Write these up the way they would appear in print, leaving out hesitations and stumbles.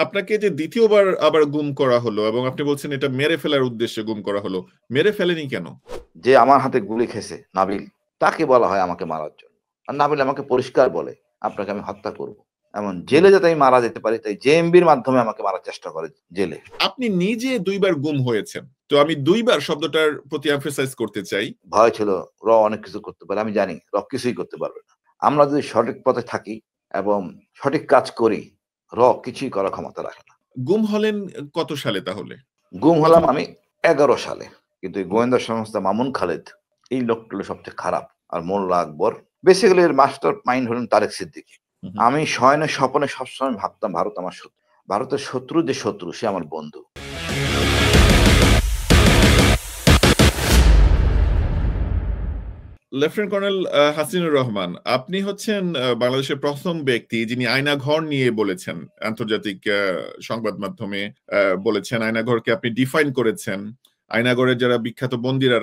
আপনাকে যে দ্বিতীয়বার আবার গুম করা হলো এবং আপনি বলছেন এটা মেরে ফেলার উদ্দেশ্যে গুম করা হলো, মেরে ফেলেনি কেন? যে আমার হাতে গুলি খেয়েছে নাবিল, তাকে বলা হয় আমাকে মারার জন্য। আর নাবিল আমাকে পরিষ্কার বলে আপনাকে আমি হত্যা করব, এমন হুম। জেলে যাতে আমি মারা যেতে পারি, তাই জেএমবির মাধ্যমে আমাকে মারার চেষ্টা করে জেলে। আপনি নিজে ২ বার গুম হয়েছেন। তো আমি ২ বার শব্দটার প্রতি এমফাসাইজ করতে চাই। ভয় ছিল অনেক কিছু করতে পারে, আমি জানি কিছুই করতে পারবে না। আমরা যদি সঠিক পথে থাকি এবং সঠিক কাজ করি, কিছুই করার ক্ষমতা রাখে না। গুম হলেন কত সালে তাহলে? গুম হলাম ১ম আমি ১১ সালে। কিন্তু এই গোয়েন্দা সংস্থা মামুন খালেদ, এই লোকটা হলো সবচেয়ে খারাপ। আর মোল্লা আকবর, বেসিক্যালি এর মাস্টার মাইন্ড হলেন তারেক সিদ্দিকী। হু, হু। আমি শয়নে স্বপনে সবসময় ভাবতাম ভারত আমার শত্রু। ভারতের শত্রু যে শত্রু, সে আমার বন্ধু। লেফটেন্যান্ট কর্নেল হাসিনুর রহমান, আপনি হচ্ছেন বাংলাদেশের ১ম ব্যক্তি যিনি আয়নাঘর নিয়ে বলেছেন। আন্তর্জাতিক সংবাদ মাধ্যমে বলেছেন, আয়নাঘরকে আপনি ডিফাইন করেছেন। আয়নাঘরের যারা বিখ্যাত বন্দিরা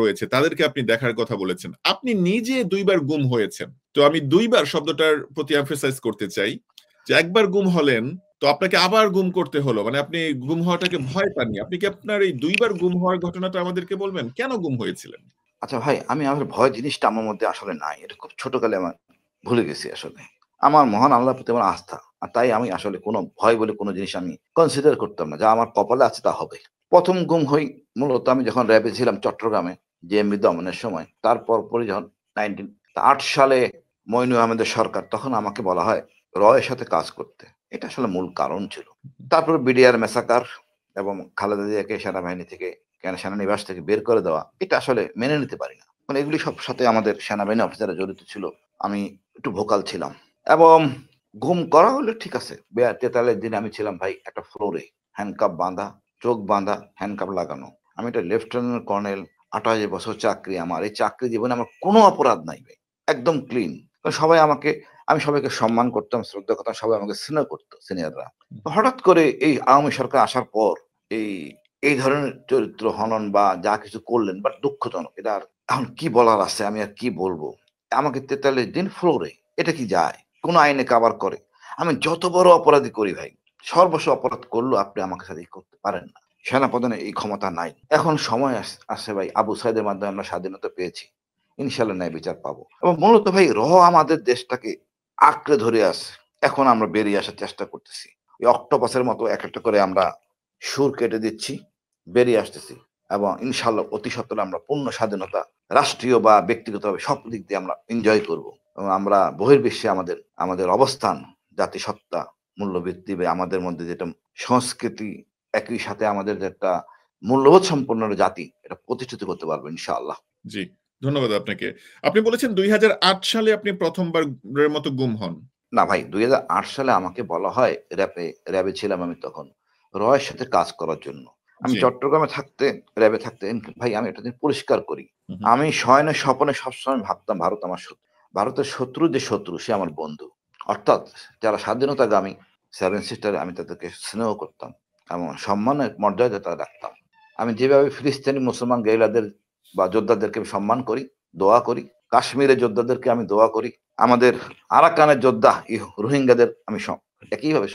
রয়েছে তাদেরকে আপনি দেখার কথা বলেছেন। আপনি নিজে ২ বার গুম হয়েছেন। তো আমি ২ বার শব্দটার প্রতি এমফাসাইজ করতে চাই যে একবার গুম হলেন, তো আপনাকে আবার গুম করতে হলো। মানে আপনি গুম হওয়াটাকে ভয় পাননি। আপনি কি আপনার এই ২ বার গুম হওয়ার ঘটনাটা আমাদেরকে বলবেন? কেন গুম হয়েছিলেন? আচ্ছা ভাই, আমার ভয় জিনিসটা আমার মধ্যে আসলে নাই। এটা খুব ছোটকালে আমার ভুলে গেছি আসলে। আমার মহান আল্লাহর প্রতি আমার আস্থা। আর তাই আমি আসলে কোনো ভয় বলে কোনো জিনিস আমি কনসিডার করতাম না। যা আমার কপালে আছে তা হবে। ১ম গুম হই মূলত আমি যখন র‍্যাবে ছিলাম চট্টগ্রামে, জেএমবি দমনের সময়। তার পরপরই যখন ৮ সালে মইনু আহমেদের সরকার, তখন আমাকে বলা হয় এর সাথে কাজ করতে। এটা আসলে মূল কারণ ছিল। তারপর বিডিআর মেসাকার এবং খালেদা জিয়াকে সেনাবাহিনী থেকে, সেনানিবাস থেকে বের করে দেওয়া, এটা আসলে মেনে নিতে পারি না। মানে এগুলি সব সাথে আমাদের সেনাবাহিনী অফিসাররা জড়িত ছিল। আমি একটু ভোকাল ছিলাম এবং গুম করা হলে ঠিক আছে। ৪৩ দিন আমি ছিলাম ভাই একটা ফ্লোরে, হ্যান্ডকাপ বাঁধা, চোখ বাঁধা, হ্যান্ডকাপ লাগানো। আমি একটা লেফটেন্যান্ট কর্নেল, ২৮ বছর চাকরি আমার। এই চাকরি জীবনে আমার কোনো অপরাধ নাই ভাই। একদম ক্লিন। সবাই আমাকে, আমি সবাইকে সম্মান করতাম, শ্রদ্ধা করতাম, সবাই আমাকে স্নেহ করতো সিনিয়ররা। হঠাৎ করে এই আওয়ামী সরকার আসার পর এই এই ধরনের চরিত্র হনন বা যা কিছু করলেন, বাট দুঃখজনক। এটা আর এখন কি বলার আছে, আমি আর কি বলবো? আমাকে ৪৩ দিন ফ্লোরে, এটা কি যায়? কোন আইনে কাভার করে? আমি যত বড় অপরাধী করি ভাই, সর্বস্ব অপরাধ করলেও আপনি আমাকে সাথে করতে পারেন না। সেনাপ্রধানের এই ক্ষমতা নাই। এখন সময় আসছে ভাই, আবু সাইদের মাধ্যমে আমরা স্বাধীনতা পেয়েছি। ইনশাল্লাহ ন্যায় বিচার পাবো। এবং মূলত ভাই আমাদের দেশটাকে আঁকড়ে ধরে আছে। এখন আমরা বেরিয়ে আসার চেষ্টা করতেছি। ওই অক্টোপাসের মতো এক একটা করে আমরা সুর কেটে দিচ্ছি, বেরিয়ে আসতেছি। এবং ইনশাল্লাহ অতি সত্বরে আমরা পূর্ণ স্বাধীনতা, রাষ্ট্রীয় বা ব্যক্তিগতভাবে সব দিক দিয়ে আমরা এনজয় করব। এবং আমরা বহির্বিশ্বে আমাদের আমাদের অবস্থান, জাতিসত্তা, মূল্যবোধ দিবে আমাদের মধ্যে, যেটা সংস্কৃতি, একই সাথে আমাদের যে একটা মূল্যবোধ সম্পন্ন জাতি, এটা প্রতিষ্ঠিত করতে পারবো ইনশাআল্লাহ। জি, ধন্যবাদ আপনাকে। আপনি বলেছেন ২০০৮ সালে আপনি ১ম বারের মতো গুম হন। না ভাই, ২০০৮ সালে আমাকে বলা হয় র‍্যাবে ছিলাম আমি তখন। এর সাথে কাজ করার জন্য। আমি জি। চট্টগ্রামে থাকতে, র‍্যাবে থাকতে ভাই আমি একটা জিনিস পরিষ্কার করি। হু, হু। আমি শয়নে স্বপনে সবসময় ভাবতাম ভারত আমার শত্রু। ভারতের শত্রু যে শত্রু, সে আমার বন্ধু। অর্থাৎ যারা স্বাধীনতাগামী, সেভেন সিস্টার, আমি তাদেরকে স্নেহ করতাম এবং সম্মানের মর্যাদা তারা রাখতাম। আমি যেভাবে ফিলিস্তিনি মুসলমান গেরিলাদের বা যোদ্ধাদেরকে আমি সম্মান করি, দোয়া করি, কাশ্মীরের যোদ্ধাদেরকে আমি দোয়া করি, আমাদের আরাকানের যোদ্ধা রোহিঙ্গাদের আমি একইভাবে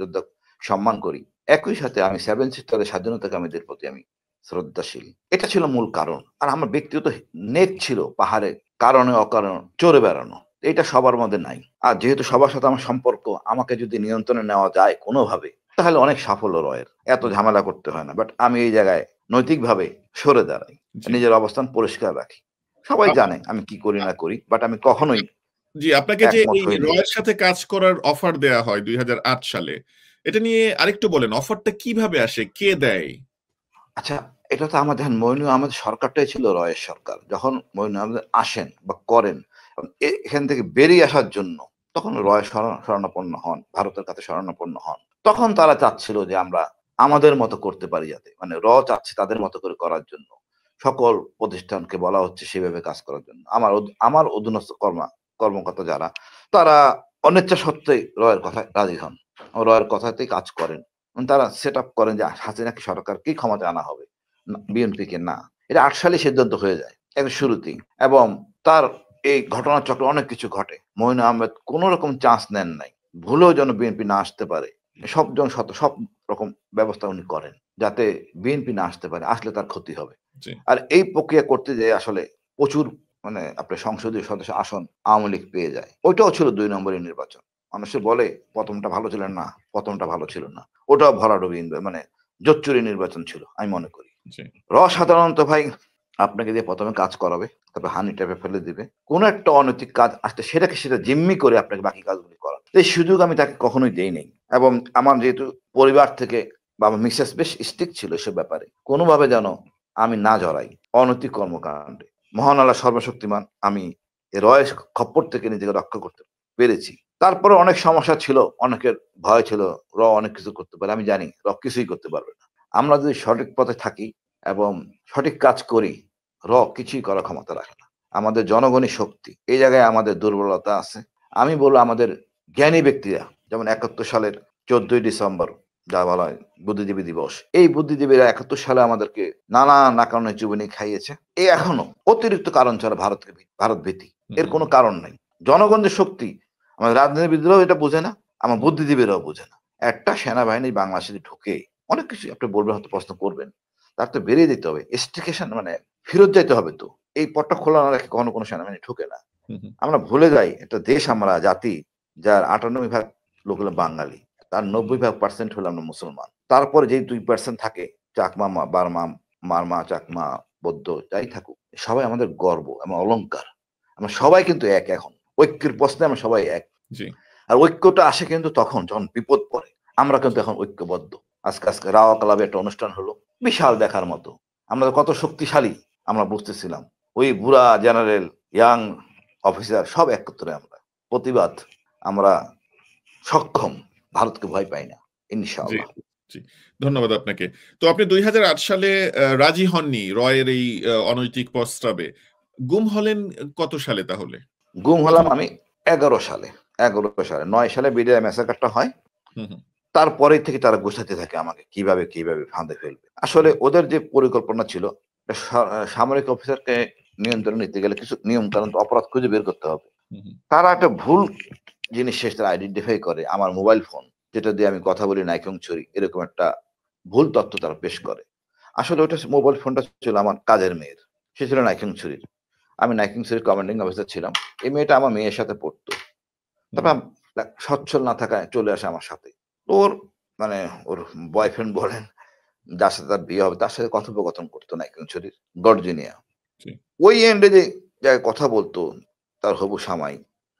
যোদ্ধা সম্মান করি। একই সাথে আমি সেভেন সিস্টারের স্বাধীনতাকামীদের প্রতি আমি শ্রদ্ধাশীল। এটা ছিল মূল কারণ। আর আমার ব্যক্তিগত নেক ছিল পাহাড়ে কারণে অকারণে চড়ে বেড়ানো। এটা সবার মধ্যে নাই। আর যেহেতু সবার সাথে আমার সম্পর্ক, আমাকে যদি নিয়ন্ত্রণে নেওয়া যায় কোনোভাবে, তাহলে অনেক সাফল্য রয়ের। এত ঝামেলা করতে হয় না। বাট আমি এই জায়গায় নৈতিকভাবে সরে দাঁড়াই। জি। নিজের অবস্থান পরিষ্কার রাখি। সবাই আপ জানে আমি কি করি না করি। বাট আমি কখনোই জি, আপনাকে যে একমত এই হইনি। এর সাথে কাজ করার অফার দেয়া হয় ২০০৮ সালে। এটা নিয়ে আরেকটু বলেন। অফারটা কিভাবে আসে? কে দেয়? আচ্ছা, এটা তো আমাদের মইনু আহমেদ সরকারটাই ছিল এর সরকার। যখন মইনু আহমেদ আসেন বা করেন, এখান থেকে বেরিয়ে আসার জন্য তখন শরণাপন্ন হন, ভারতের কাছে শরণাপন্ন হন। তখন তারা চাচ্ছিল যে আমরা আমাদের মতো করতে পারি যাতে। মানে চাচ্ছে তাদের মতো করে করার জন্য। সকল প্রতিষ্ঠানকে বলা হচ্ছে সেভাবে কাজ করার জন্য। আমার অধীনস্থ কর্মকর্তা যারা, তারা অনিচ্ছা সত্ত্বেই এর কথায় রাজি হন। এর কথাতেই কাজ করেন। তারা সেট আপ করেন যে হাসিনাকে সরকারকেই ক্ষমতায় আনা হবে, বিএনপিকে না। এটা ৮ সালে সিদ্ধান্ত হয়ে যায় একদম শুরুতেই। এবং তার এই ঘটনাচক্রে অনেক কিছু ঘটে। মঈন আহমেদ কোন রকম চান্স নেন নাই। ভুলেও যেন বিএনপি না আসতে পারে, সব রকম ব্যবস্থা উনি করেন যাতে বিএনপি না আসতে পারে, আসলে তার ক্ষতি হবে। জি, আর এই প্রক্রিয়া করতে যেয়ে আসলে প্রচুর মানে আপনার সংসদীয় সদস্য আসন আওয়ামী লীগ পেয়ে যায়। ওইটাও ছিল ২ নম্বরের নির্বাচন। মানুষে বলে ১ম টা ভালো ছিল না, ১ম টা ভালো ছিল না। ওটাও ভরাডুবি মানে জোচ্চুরি নির্বাচন ছিল আমি মনে করি। জি। সাধারণত ভাই আপনাকে দিয়ে ১ম এ কাজ করাবে, তারপর হানি ট্র্যাপে ফেলে দিবে। কোন একটা অনৈতিক কাজ আসলে সেটা জিম্মি করে আপনাকে বাকি কাজগুলি করান। এই সুযোগ আমি তাকে কখনোই দেই নাই। এবং আমার যেহেতু পরিবার থেকে বা আমার মিসেস বেশ স্ট্রিক্ট ছিল এসব ব্যাপারে। কোনোভাবে যেন আমি না জড়াই অনৈতিক কর্মকাণ্ডে। মহান আল্লাহ সর্বশক্তিমান, আমি এ রয়ের খপ্পর থেকে নিজেকে রক্ষা করতে পেরেছি। তারপরে অনেক সমস্যা ছিল, অনেকের ভয় ছিল অনেক কিছু করতে পারে। আমি জানি কিছুই করতে পারবে না। আমরা যদি সঠিক পথে থাকি এবং সঠিক কাজ করি, কিছুই করার ক্ষমতা রাখে না। আমাদের জনগণই শক্তি। এই জায়গায় আমাদের দুর্বলতা আছে। আমি বলব আমাদের জ্ঞানী ব্যক্তিরা যেমন ৭১ সালের ১৪ই ডিসেম্বর যা বলা হয় বুদ্ধিজীবী দিবস। এই বুদ্ধিজীবীরা ৭১ সালে আমাদেরকে নানান আকারণে জীবনী খাইয়েছে। এখনো অতিরিক্ত কারণ ছাড়া ভারত ভীতি। এর কোনো কারণ নাই। জনগণ যে শক্তি, আমাদের রাজনীতিবিদরাও এটা বোঝে না, আমার বুদ্ধিজীবীরাও বোঝে না। একটা সেনাবাহিনী বাংলাদেশে ঢুকে অনেক কিছু আপনি বলবেন, হয়তো প্রশ্ন করবেন। তার তো বেরিয়ে দিতে হবে। স্টিকেশন মানে ফেরত যাইতে হবে তো। এই পথটা খোলা না রেখে কখনো কোনো সেনাবাহিনী ঢুকে না। হুম, হুম। আমরা ভুলে যাই একটা দেশ, আমরা জাতি যার ৯৮% লোক হলো বাঙালি। তার ৯০% হলো আমরা মুসলমান। তারপরে যে ২% থাকে চাকমা, বার্মা, মারমা, চাকমা, বৌদ্ধ যাই থাকুক, সবাই আমাদের গর্ব এবং অলংকার। আমরা সবাই কিন্তু এক এখন। ঐক্যের প্রশ্নে আমরা সবাই এক। জি, আর ঐক্যটা আসে কিন্তু তখন যখন বিপদ পড়ে। আমরা কিন্তু এখন ঐক্যবদ্ধ। আজকে রাওয়া ক্লাবে একটা অনুষ্ঠান হলো, বিশাল দেখার মতো। আমরা কত শক্তিশালী আমরা বুঝতেছিলাম। ওই বুড়া জেনারেল, ইয়াং অফিসার সব একত্রে আমরা। প্রতিবাদ, আমরা সক্ষম। ভারতকে ভয় পাই না। জি, ইনশাআল্লাহ। জি। ধন্যবাদ আপনাকে। তো আপনি ২০০৮ সালে রাজি হননি রয়ের এই অনৈতিক প্রস্তাবে। গুম হলেন কত সালে তাহলে? গুম হলাম ১ম আমি ১১ সালে। ১১ সালে। ৯ সালে বিডিআর ম্যাসাকারটা হয়। হুম, হুম, তারপরেই থেকে তারা গোছাতে থাকে আমাকে কিভাবে ফাঁদে ফেলবে। আসলে হুম, ওদের যে পরিকল্পনা ছিল, সামরিক অফিসারকে নিয়ন্ত্রণে নিতে গেলে কিছু নিয়ম-কানুন, অপরাধ খুঁজে বের করতে হবে। হুম, হুম, তারা একটা ভুল জিনিস তারা আইডেন্টিফাই করে, আমার মোবাইল ফোন, যেটা দিয়ে আমি কথা বলি নাইকং ছড়ি, এরকম একটা ভুল তথ্য তারা পেশ করে। আসলে ওটা মোবাইল ফোনটা ছিল আমার কাজের মেয়ের। সে ছিল নাইকং ছড়ির। আমি নাইকং ছড়ির কমান্ডিং অফিসার ছিলাম। এই মেয়েটা আমার মেয়ের সাথে পড়তো। হুম, তারপর সচ্ছল না থাকায় চলে আসে আমার সাথে। ওর মানে ওর বয়ফ্রেন্ড বলেন, যার সাথে তার বিয়ে হবে, তার সাথে কথোপকথন করতো নাইকং ছড়ির গর্জিনিয়া। জি, ওই এন্ডে যে জায়গায় কথা বলতো তার হবু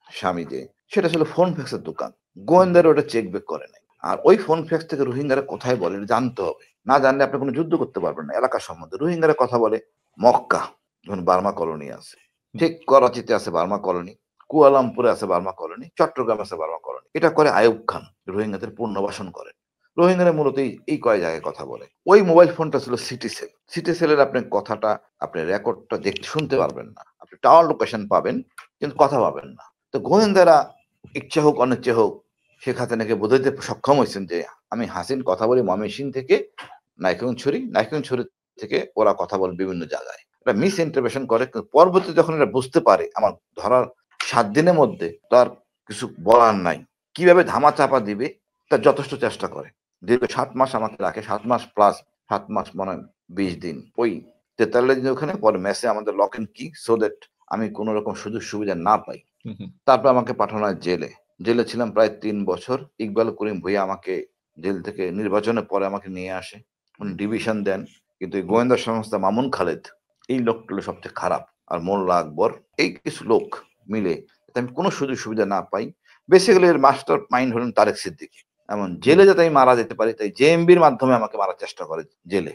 স্বামী যে, সেটা ছিল ফোন ফ্যাক্সের দোকান। হুম, হুম, গোয়েন্দারা ওটা চেকবেক করে নাই। আর ওই ফোন ফ্যাক্স থেকে রোহিঙ্গারা কোথায় বলে এটা জানতে হবে। না জানলে আপনি কোন যুদ্ধ করতে পারবেন না এলাকার সম্বন্ধে। রোহিঙ্গারা কথা বলে মক্কা, যখন বার্মা কলোনি আছে। হুম, ঠিক করাচিতে আছে বার্মা কলোনি, কুয়ালামপুরে আছে বার্মা কলোনি, চট্টগ্রামে আছে বার্মা কলোনি। এটা করে আইয়ুব খান, রোহিঙ্গাদের পুনর্বাসন করেন। রোহিঙ্গারা মূলত এই কয় জায়গায় কথা বলে। ওই মোবাইল ফোনটা ছিল সিটিসেল। সিটিসেলের আপনি কথাটা, আপনি রেকর্ডটা দেখতে শুনতে পারবেন না। আপনি টাওয়ার লোকেশন পাবেন, কিন্তু কথা পাবেন না। তো গোয়েন্দারা ইচ্ছা হোক অনিচ্ছা হোক শেখ হাসিনাকে বোঝাইতে সক্ষম হয়েছেন যে আমি হাসিন কথা বলি ময়মনসিংহ থেকে নাইক্ষ্যংছড়ি থেকে ওরা কথা বলে বিভিন্ন জায়গায়। এটা মিস ইন্টারপ্রিটেশন করে, কিন্তু পরবর্তীতে যখন এটা বুঝতে পারে আমার ধরার ৭ দিনের মধ্যে তার কিছু বলার নাই। কিভাবে ধামাচাপা দিবে তার যথেষ্ট চেষ্টা করে। দীর্ঘ ৭ মাস আমাকে রাখে, ৭ মাস প্লাস ৭ মাস মনে হয় ২০ দিন। ওই ৪৩ দিন ওখানে, পরে মেসে আমাদের লক এন্ড কি, সো দ্যাট আমি কোন রকম সুযোগ সুবিধা না পাই। হুম, হুম, তারপর আমাকে পাঠানো হয় জেলে। জেলে ছিলাম প্রায় ৩ বছর। ইকবাল করিম ভূঁইয়া আমাকে জেল থেকে নির্বাচনের পরে আমাকে নিয়ে আসে। উনি ডিভিশন দেন। কিন্তু এই গোয়েন্দা সংস্থা মামুন খালেদ, এই লোকটা হলো সবচেয়ে খারাপ। আর মোল্লা আকবর, এই কিছু লোক মিলে যাতে আমি কোন সুযোগ সুবিধা না পাই। বেসিক্যালি এর মাস্টার মাইন্ড হলেন তারেক সিদ্দিকী। এমন হুম, জেলে যাতে আমি মারা যেতে পারি, তাই জেএমবির মাধ্যমে আমাকে মারার চেষ্টা করে জেলে।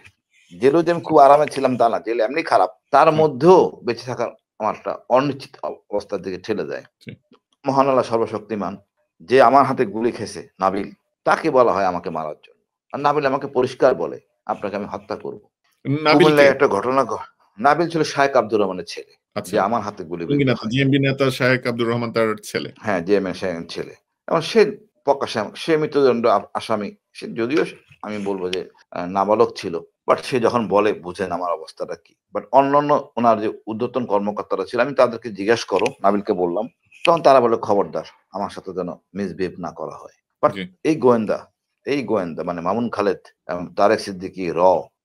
জেলেও যে আমি জি, খুব আরামে ছিলাম তা না, জেলে এমনি খারাপ। তার জি, মধ্যেও বেঁচে থাকার আমার একটা অনিশ্চিত অবস্থার দিকে ঠেলে দেয়। জি। মহান আল্লাহ সর্বশক্তিমান, যে আমার হাতে গুলি খেয়েছে নাবিল, তাকে বলা হয় আমাকে মারার জন্য। আর নাবিল আমাকে পরিষ্কার বলে, আপনাকে আমি হত্যা করব। নাবিল কে? কুমিল্লায় একটা ঘটনা নাবিল ছিল শায়েক আব্দুর রহমানের ছেলে, আচ্ছা। যে আমার হাতে গুলি জঙ্গি বিদ্ধ নেতা, হয়। জিএমবি নেতা শাহেক আব্দুর রহমান তার ছেলে। হ্যাঁ, জেএমএ শাহের ছেলে। এবং সে প্রকাশ্যে সে মৃত্যুদণ্ড আসামি। সে যদিও আমি বলব যে নাবালক ছিল। বাট সে যখন বলে বুঝেন আমার অবস্থাটা কি। বাট অন্যান্য উনার যে ঊর্ধ্বতন কর্মকর্তারা ছিল, আমি তাদেরকে জিজ্ঞেস করো, নাবিলকে বললাম। তখন তারা বলে খবরদার আমার সাথে যেন মিসবিহেভ না করা হয়। বাট জি, এই গোয়েন্দা এই গোয়েন্দা মানে মামুন খালেদ এবং তারেক সিদ্দিকী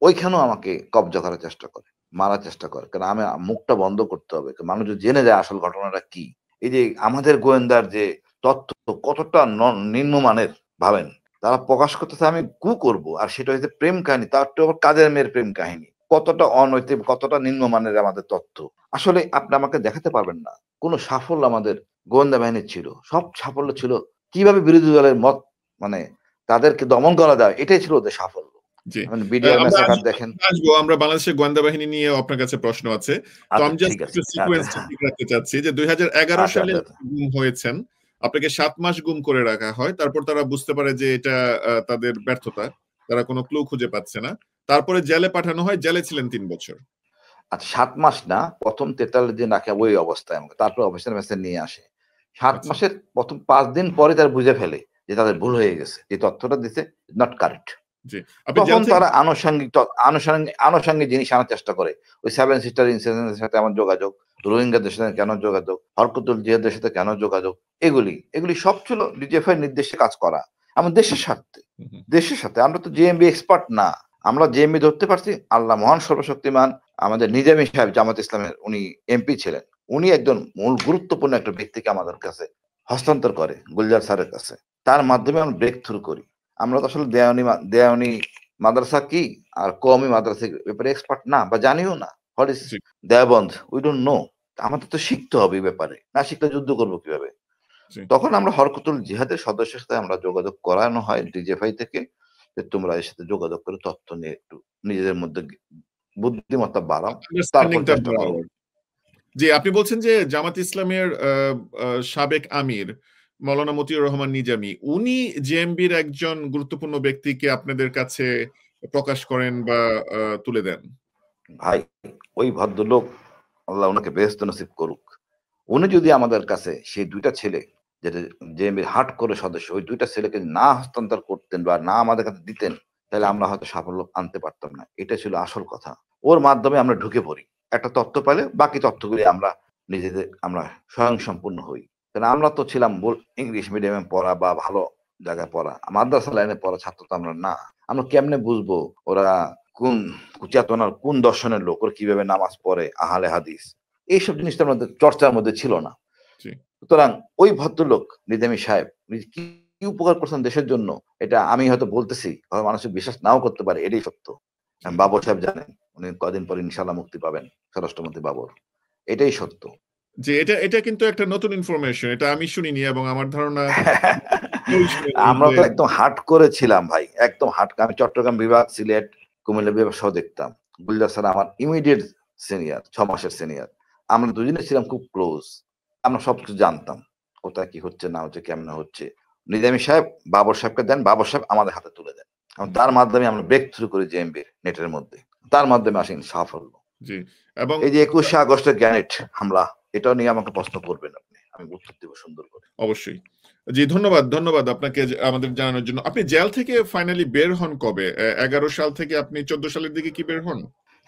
ওইখানেও আমাকে কব্জা করার চেষ্টা করে, মারার চেষ্টা করে। কারণ আমি মুখটা বন্ধ করতে হবে, মানুষ যদি জেনে যায় আসল ঘটনাটা কি। এই যে আমাদের গোয়েন্দার যে তথ্য কতটা নিম্নমানের ভাবেন, তারা প্রকাশ করতেছে আমি কু করব, আর সেটা হচ্ছে প্রেম কাহিনী, তার তো আবার কাজের মেয়ের প্রেম কাহিনী। কতটা অনৈতিক, কতটা নিম্নমানের আমাদের তথ্য। আসলে আপনি আমাকে দেখাতে পারবেন না কোনো সাফল্য আমাদের গোয়েন্দা বাহিনীর ছিল। সব সাফল্য ছিল কিভাবে বিরোধী দলের মত মানে তাদেরকে দমন করা যায়, এটাই ছিল ওদের সাফল্য। জি, বিডিআর আমরা ম্যাসাকার দেখেন। আসবো, আমরা বাংলাদেশের গোয়েন্দা বাহিনী নিয়ে আপনার কাছে প্রশ্ন আছে। তো আচ্ছা আমি জাস্ট ঠিক আছে, একটু সিকোয়েন্সটা ঠিক রাখতে চাচ্ছি যে 2011 আচ্ছা সালে আচ্ছা আচ্ছা। গুম হয়েছেন, আপনাকে 7 মাস গুম করে রাখা হয়। তারপর তারা বুঝতে পারে যে এটা তাদের ব্যর্থতা, তারা কোনো ক্লু খুঁজে পাচ্ছে না। তারপরে জেলে পাঠানো হয়, জেলে ছিলেন 3 বছর। আচ্ছা 7 মাস না, প্রথম 43 দিন রাখে ওই অবস্থায় আমাকে, তারপর অফিসার মেসেজ নিয়ে আসে। 7 আচ্ছা, মাসের প্রথম 5 দিন পরে তারা বুঝে ফেলে যে তাদের ভুল হয়ে গেছে, যে তথ্যটা দিছে নট কারেক্ট। জি। আপনি তখন জেল থেকে তারা আনুষঙ্গিক জিনিস আনার চেষ্টা করে। ওই 7 সিস্টার ইনসিডেন্টের সাথে আমার যোগাযোগ, রোহিঙ্গাদের সাথে কেন যোগাযোগ, হরকতুল জিহাদের সাথে কেন যোগাযোগ, এগুলি সব ছিল ডিজিএফআই নির্দেশে কাজ করা। আমার দেশের স্বার্থে, হুম, হুম, দেশের সাথে। আমরা তো জেএমবি এক্সপার্ট না। আমরা জেএমবি ধরতে পারছি, আল্লাহ মহান সর্বশক্তিমান। আমাদের নিজামী সাহেব জামাত ইসলামের উনি এমপি ছিলেন, উনি একজন মূল গুরুত্বপূর্ণ একটা ব্যক্তিকে আমাদের কাছে হস্তান্তর করে গুলজার স্যারের কাছে। তার মাধ্যমে আমরা ব্রেক থ্রু করি। আমরা তো আসলে দেওয়ানি মাদ্রাসা কি আর কওমি মাদ্রাসা ব্যাপারে এক্সপার্ট না, বা জানিও না। What is G, Deoband, we don't know. আমাদের তো শিখতে হবে এই ব্যাপারে, না শিখলে যুদ্ধ করবো কিভাবে। জি। তখন আমরা হরকতুল জিহাদের সদস্যের সাথে আমরা যোগাযোগ করানো হয় ডিজিএফআই থেকে, যে তোমরা এর সাথে যোগাযোগ করে তথ্য নিয়ে একটু নিজেদের মধ্যে বুদ্ধিমত্তা বাড়াও, তারপর আন্ডারস্ট্যান্ডিংটা চেষ্টা করো। বরাবর। জি, আপনি বলছেন যে জামাত ইসলামের সাবেক আমির মাওলানা মতিউর রহমান নিজামী, উনি জেএমবির একজন গুরুত্বপূর্ণ ব্যক্তিকে আপনাদের কাছে প্রকাশ করেন বা তুলে দেন। ভাই ওই ভদ্রলোক, আল্লাহ ওনাকে বেহেশত নসিব করুক, উনি যদি আমাদের কাছে সেই 2টা ছেলে, যেটা জেএমবির হার্ড করে সদস্য, ওই 2টা ছেলেকে না হস্তান্তর করতেন বা না আমাদের কাছে দিতেন, তাহলে জি, আমরা হয়তো সাফল্য আনতে পারতাম না। এটা ছিল আসল কথা। ওর মাধ্যমে আমরা ঢুকে পড়ি। একটা তথ্য পেলে বাকি তথ্যগুলি আমরা স্বয়ংসম্পূর্ণ হই। কারণ আমরা তো ছিলাম ইংলিশ মিডিয়ামে পড়া বা ভালো জায়গায় পড়া, মাদ্রাসা লাইনে পড়া ছাত্র তো আমরা না। আমরা কেমনে বুঝবো ওরা কোন চেতনার, কোন দর্শনের লোক, ওরা কিভাবে নামাজ পড়ে, আহলে হাদিস, এইসব জিনিসটা আমাদের চর্চার মধ্যে ছিল না। জি। সুতরাং ওই ভদ্রলোক নিজামী সাহেব উনি কি কি উপকার করছেন দেশের জন্য, এটা আমি হয়তো বলতেছি, হয়তো মানুষ বিশ্বাস নাও করতে পারে, এটাই সত্য। বাবর সাহেব জানেন, উনি কদিন পরে ইনশাল্লাহ মুক্তি পাবেন, স্বরাষ্ট্রমন্ত্রী বাবর। এটাই সত্য। জি, এটা কিন্তু একটা নতুন ইনফরমেশন। এটা আমি শুনিনি এবং আমার ধারণা কেউই শুনেনি আমরা যে তো একদম হাট করেছিলাম ভাই, একদম হাট। আমি চট্টগ্রাম বিভাগ, সিলেট, কুমিল্লা বিভাগ সহ দেখতাম। গুলজার স্যার আমার ইমিডিয়েট সিনিয়র, 6 মাসের সিনিয়র। আমরা দুজনে ছিলাম খুব ক্লোজ। আমরা সবকিছু জানতাম, কোথায় কি হচ্ছে না হচ্ছে, কেমনে হচ্ছে। নিজামী সাহেব বাবর সাহেবকে দেন, বাবর সাহেব আমাদের হাতে তুলে দেন, এবং তার মাধ্যমে আমরা ব্রেক থ্রু করি জেএমবি নেটের মধ্যে। তার মাধ্যমে আসেন সাফল্য। জি, এবং এই যে 21শে আগস্টের গ্যানেট হামলা, এটাও নিয়ে আমাকে প্রশ্ন করবেন আপনি, আমি উত্তর দেবো সুন্দর করে। অবশ্যই। জি, ধন্যবাদ আপনাকে আমাদের জানানোর জন্য। আপনি জেল থেকে ফাইনালি বের হন কবে? 11 সাল থেকে আপনি 14 সালের দিকে কি বের হন?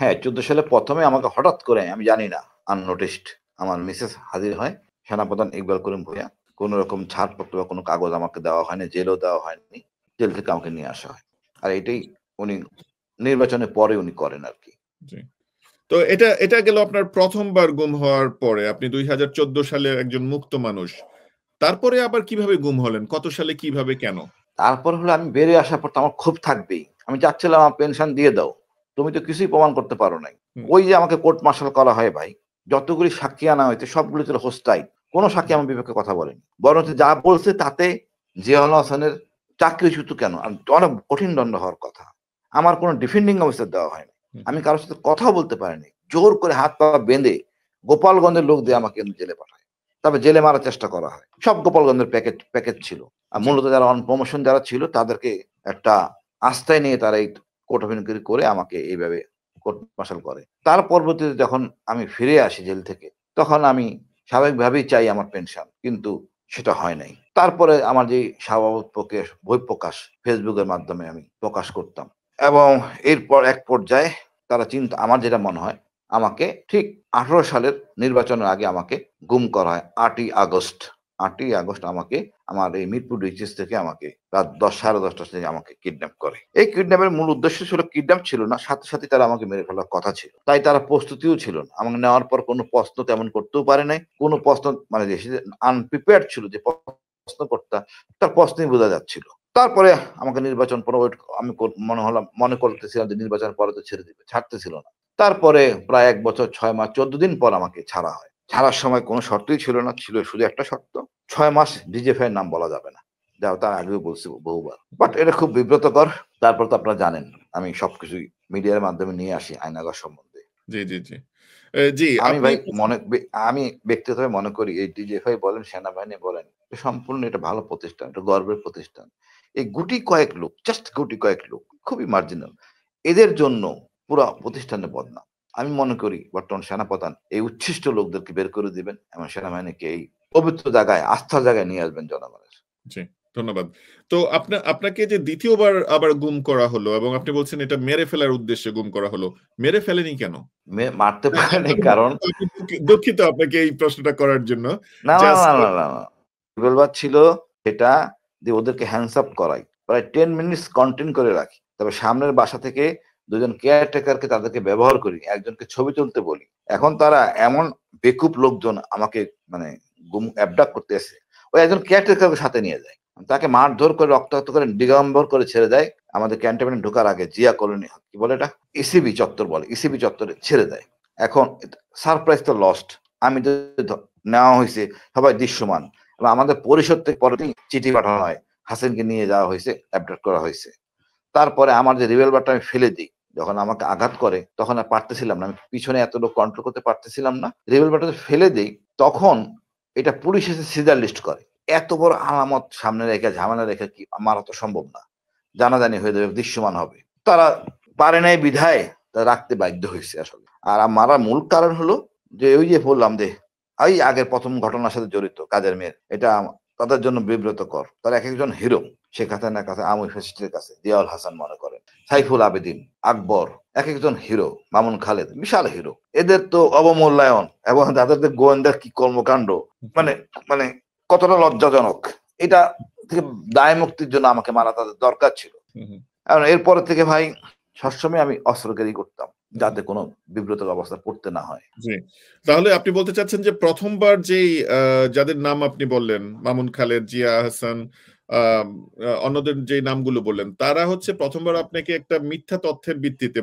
হ্যাঁ 14 সালে প্রথমে আমাকে হঠাৎ করে, আমি জানি না, আননোটিসড আমার মিসেস হাজির হয়, সেনাপ্রধান ইকবাল করিম ভূঁইয়া। কোন রকম ছাড়পত্র বা কোনো কাগজ আমাকে দেওয়া হয়নি, জেলও দেওয়া হয়নি। জেল থেকে আমাকে নিয়ে আসা হয়। আর এটাই উনি নির্বাচনের পরে উনি করেন আর কি। জি। তো এটা গেল আপনার প্রথমবার গুম হওয়ার পরে। আপনি 2014 সালে একজন মুক্ত মানুষ। তারপরে আবার কিভাবে গুম হলেন? কত সালে, কিভাবে, কেন? তারপর হলো আমি বেরিয়ে আসার পর তো আমার ক্ষোভ থাকবেই। আমি চাচ্ছিলাম আমার পেনশন দিয়ে দাও। তুমি তো কিছুই প্রমাণ করতে পারো নাই। হুম, ওই যে আমাকে কোর্ট মার্শাল করা হয় ভাই, যতগুলি সাক্ষী আনা হয়েছে সবগুলো ছিল হোস্টাইল। কোন সাক্ষী আমার বিপক্ষে কথা বলেনি। বরঞ্চ যা বলছে তাতে জিয়াউল হাসানের চাকরিচ্যুত কেন, অনেক কঠিন দণ্ড হওয়ার কথা। আমার কোনো ডিফেন্ডিং অফিসার দেওয়া হয়নি। হুম, আমি কারোর সাথে কথাও বলতে পারিনি। জোর করে হাত পা বেঁধে গোপালগঞ্জের লোক দিয়ে আমাকে জেলে পাঠায়। তারপর জেলে মারার চেষ্টা করা হয়। সব গোপালগঞ্জের প্যাকেজ ছিল। আর জি, মূলত যারা অন প্রমোশন যারা ছিল তাদেরকে একটা আস্থায় নিয়ে তারা এই কোর্ট অফ ইনকোয়ারি করে আমাকে এইভাবে কোর্ট মার্শাল করে। তার পরবর্তীতে যখন আমি ফিরে আসি জেল থেকে, তখন আমি স্বাভাবিকভাবেই চাই আমার পেনশন, কিন্তু সেটা হয় নাই। তারপরে আমার যে স্বভাবত বই প্রকাশ ফেসবুকের মাধ্যমে আমি প্রকাশ করতাম, এবং এরপর এক পর্যায়ে তারা আমার যেটা মনে হয়, আমাকে ঠিক 18 সালের নির্বাচনের আগে আমাকে গুম করা হয় 8ই আগস্ট। 8ই আগস্ট আমাকে আমার এই মিরপুর ডিএইচএস থেকে আমাকে রাত 10 সাড়ে 10টার থেকে আমাকে কিডন্যাপ করে। এই কিডন্যাপের মূল উদ্দেশ্য ছিল কিডন্যাপ ছিল না, সাথে সাথে তারা আমাকে মেরে ফেলার কথা ছিল। তাই তারা প্রস্তুতিও ছিল না। আমাকে নেওয়ার পর কোনো প্রশ্ন তেমন করতেও পারে নাই। কোনো প্রশ্ন মানে যে আনপ্রিপেয়ার্ড ছিল যে প্রশ্ন করতা, তার প্রশ্নই বোঝা যাচ্ছিল। তারপরে আমাকে নির্বাচন পরে আমি মনে করতেছিলাম যে নির্বাচন পরে তো ছেড়ে দিবে, ছাড়তেছিল না। তারপরে প্রায় 1 বছর 6 মাস 14 দিন পর আমাকে ছাড়া হয়। ছাড়ার সময় কোনো শর্তই ছিল না, ছিল শুধু একটা শর্ত, 6 মাস ডিজিএফআই এর নাম বলা যাবে না। যা তার আগেও বলছি বহুবার। বাট এটা খুব বিব্রতকর। তারপর তো আপনারা জানেন আমি সবকিছুই মিডিয়ার মাধ্যমে নিয়ে আসি আয়নাঘর সম্বন্ধে। জি, জি, জি। জি, আমি আপনি ভাই আমি ব্যক্তিগতভাবে মনে করি এই ডিজিএফআই বলেন, সেনাবাহিনী বলেন, সম্পূর্ণ এটা ভালো প্রতিষ্ঠান, এটা গর্বের প্রতিষ্ঠান। এই গুটি কয়েক লোক, জাস্ট গুটি কয়েক লোক, খুবই মার্জিনাল। এদের জন্য পুরা প্রতিষ্ঠানে বদনাম। আমি মনে করি বর্তমান সেনাপ্রধান এই উচ্ছিষ্ট লোকদেরকে বের করে দিবেন এবং সেনাবাহিনীকে এই পবিত্র জায়গায়, আস্থার জায়গায় নিয়ে আসবেন জনগণের। জি, ধন্যবাদ। তো আপনাকে যে দ্বিতীয়বার আবার গুম করা হলো এবং আপনি বলছেন এটা মেরে ফেলার উদ্দেশ্যে গুম করা হলো। মেরে ফেলেনি কেন? মারতে পারেনি কারণ দুঃখিত আপনাকে এই প্রশ্নটা করার জন্য। না, না, জাস্ট না, না, না, না। রিভলভার ছিল সেটা যে ওদেরকে হ্যান্ডস আপ করাই। প্রায় 10 মিনিটস কন্টেইন করে রাখি। তবে সামনের বাসা থেকে 2 জন কেয়ারটেকারকে তাদেরকে ব্যবহার করি। একজনকে ছবি তুলতে বলি। এখন তারা এমন বেকুব লোকজন আমাকে মানে অ্যাবডাক্ট করতে এসে ওই একজন কেয়ারটেকারকে সাথে নিয়ে যায়। তাকে মারধর করে রক্তাক্ত করে দিগম্বর করে ছেড়ে দেয়। আমাদের ক্যান্টনমেন্টে ঢোকার আগে জিয়া কলোনি কি বলে এটা? ইসিবি চত্বর বলে। ইসিবি চত্বরে ছেড়ে দেয়। এখন সারপ্রাইজ তো লস্ট। আমি তো নেওয়া হয়েছে সবাই দৃশ্যমান এবং আমাদের পরিষদ থেকে পরেই চিঠি পাঠানো হয়, হাসিনকে নিয়ে যাওয়া হয়েছে, অ্যাবডাক্ট করা হয়েছে। তারপরে আমার যে রিভলভারটা আমি ফেলে দিই, যখন আমাকে আঘাত করে তখন আর পারতেছিলাম না, আমি পিছনে এত লোক কন্ট্রোল করতে পারতেছিলাম না, রিভলভারটা ফেলে দিই। তখন এটা পুলিশ এসে সিজার লিস্ট করে। এত বড় আলামত সামনে রেখে ঝামেলা রেখে কি মারা তো সম্ভব না, জানাজানি হয়ে যাবে, দৃশ্যমান হবে। তারা পারে নাই বিধায় তারা রাখতে বাধ্য হয়েছে আসলে। আর মারার মূল কারণ হলো যে ওই যে বললাম যে এই আগের প্রথম ঘটনার সাথে জড়িত কাজের মেয়ের, এটা তাদের জন্য বিব্রতকর। তারা এক একজন হিরো, শেখ হাসিনার কাছে, আওয়ামী ফ্যাসিস্টের কাছে, জিয়াউল হাসান মনে করেন, সাইফুল আবেদিন, আকবর, এক একজন হিরো, মামুন খালেদ বিশাল হিরো। এদের তো অবমূল্যায়ন এবং তাদের যে গোয়েন্দার কি কর্মকাণ্ড, মানে মানে কতটা লজ্জাজনক। এটা থেকে দায় মুক্তির জন্য আমাকে মারা তাদের দরকার ছিল। কারণ এরপর থেকে ভাই সবসময় আমি অস্ত্র ক্যারি করতাম যাতে কোনো বিব্রতকর অবস্থা পড়তে না হয়। জি। তাহলে আপনি বলতে চাচ্ছেন যে প্রথমবার যেই যাদের নাম আপনি বললেন, মামুন খালেদ, জিয়া হাসান, অন্যদের যে নামগুলো বললেন, তারা হচ্ছে প্রথমবার আপনাকে একটা মিথ্যা তথ্যের ভিত্তিতে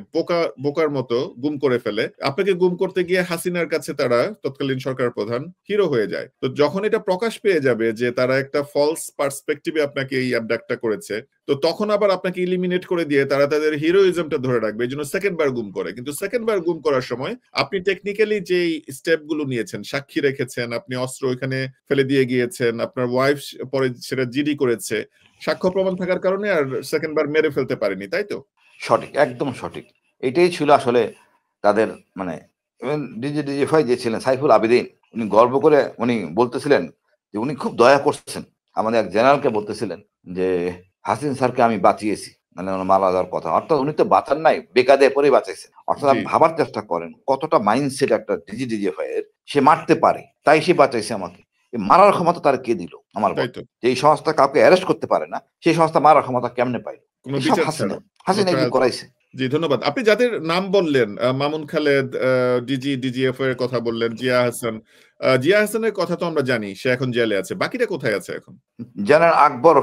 বোকার মতো গুম করে ফেলে। আপনাকে গুম করতে গিয়ে হাসিনার কাছে তারা, তৎকালীন সরকার প্রধান, হিরো হয়ে যায়। তো যখন এটা প্রকাশ পেয়ে যাবে যে তারা একটা ফলস পার্সপেক্টিভে আপনাকে এই অ্যাবডাক্টটা করেছে, তো তখন আবার আপনাকে ইলিমিনেট করে দিয়ে তারা তাদের হিরোইজমটা ধরে রাখবে, এই জন্য সেকেন্ড বার গুম করে। কিন্তু সেকেন্ড বার গুম করার সময় আপনি টেকনিক্যালি যেই স্টেপ গুলো নিয়েছেন, সাক্ষী রেখেছেন, আপনি অস্ত্র ওইখানে ফেলে দিয়ে গিয়েছেন, আপনার ওয়াইফ পরে সেটা জিডি করেছে, সাক্ষ্য প্রমাণ থাকার কারণে আর সেকেন্ড বার মেরে ফেলতে পারেনি, তাই তো? সঠিক, একদম সঠিক। এটাই ছিল আসলে তাদের মানে ডিজিএফআই যে ছিলেন সাইফুল আবেদিন, উনি গর্ব করে উনি বলতেছিলেন যে উনি খুব দয়া করছেন। আমাদের এক জেনারেলকে বলতেছিলেন যে হাসিন স্যারকে আমি বাঁচিয়েছি, মানে ওনার মারা যাওয়ার কথা। অর্থাৎ উনি তো বাঁচান নাই, বেকায়দায় পরেই বাঁচাইছেন। অর্থাৎ জি, আপনি ভাবার চেষ্টা করেন কতটা মাইন্ডসেট একটা ডিজিএফআই এর, সে মারতে পারে তাই সে বাঁচাইছে আমাকে। এই মারার ক্ষমতা তার কে দিল আমার তাই বল? তো। যে এই সংস্থা কাউকে অ্যারেস্ট করতে পারে না, সেই সংস্থা মারার ক্ষমতা কেমনে পাইল? কোনো এসব বিচার হাসিনা, ছাড়া, কোনো হাসিনা এগুলো ট্রায়াল। করাইছে। জি, ধন্যবাদ। আপনি যাদের নাম বললেন, মামুন খালেদ, ডিজিএফ এর কথা বললেন, জিয়া হাসান। জিয়া হাসানের কথা তো আমরা জানি, সে এখন জেলে আছে। বাকিটা কোথায় আছে এখন? জেনারেল আকবর,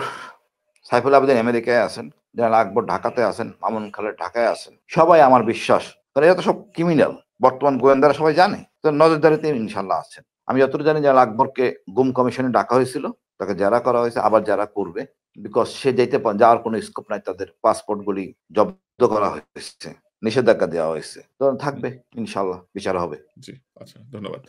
সাইফুল আবেদিন আমেরিকায় আছেন, জেনারেল আকবর ঢাকাতে আছেন, মামুন খালেদ ঢাকায় আছেন। সবাই আমার বিশ্বাস, কারণ এরা তো সব ক্রিমিনাল, বর্তমান গোয়েন্দারা সবাই জানে, তো নজরদারিতে ইনশাল্লাহ আছেন। আমি যতটুকু জানি জেনারেল আকবরকে গুম কমিশনে ডাকা হয়েছিল, তাকে জেরা করা হয়েছে, আবার জেরা করবে। বিকজ সে যাওয়ার কোনো স্কোপ নাই, তাদের পাসপোর্ট গুলি জব্দ করা হয়েছে, নিষেধাজ্ঞা দেওয়া হয়েছে, তো থাকবে ইনশাল্লাহ, বিচার হবে। জি, আচ্ছা, ধন্যবাদ।